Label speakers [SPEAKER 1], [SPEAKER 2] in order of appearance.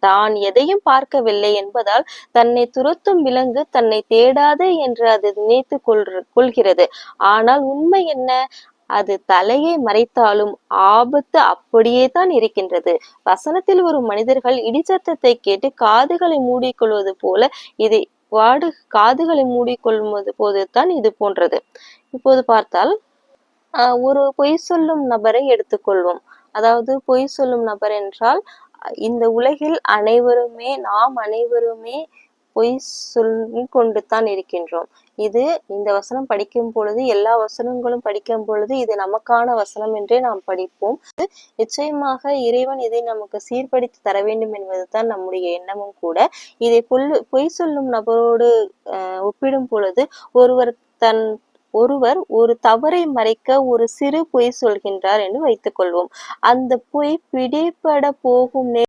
[SPEAKER 1] தான் எதையும் பார்க்கவில்லை என்பதால் தன்னை துரத்தும் விலங்கு தன்னை தேடாது என்று அது நினைத்து கொள்கிறது. ஆனால் உண்மை என்ன? அது தலையை மறைத்தாலும் ஆபத்து அப்படியே தான் இருக்கின்றது. வசனத்தில் வரும் மனிதர்கள் இடிச்சத்தத்தை கேட்டு காதுகளை மூடிக்கொள்வது போல இதை காதுகளை மூடிக்கொள்வது போதுதான் இது போன்றது. இப்போது பார்த்தால் ஒரு பொய் சொல்லும் நபரை எடுத்துக்கொள்வோம். அதாவது பொய் சொல்லும் நபர் என்றால் இந்த உலகில் நாம் அனைவருமே பொய் சொல்லி கொண்டு தான் இருக்கின்றோம். இந்த வசனம் படிக்கும் பொழுது, எல்லா வசனங்களும் படிக்கும் பொழுது இது நமக்கான வசனம் என்றே நாம் படிப்போம். நிச்சயமாக இறைவன் இதை நமக்கு சீர்படுத்தி தர வேண்டும் என்பதுதான் நம்முடைய எண்ணமும் கூட. இதை பொய் சொல்லும் நபரோடு ஒப்பிடும் பொழுது ஒருவர் ஒரு தவறை மறைக்க ஒரு சிறு பொய் சொல்கின்றார் என்று வைத்துக் கொள்வோம். அந்த பொய் பிடிபட போகும்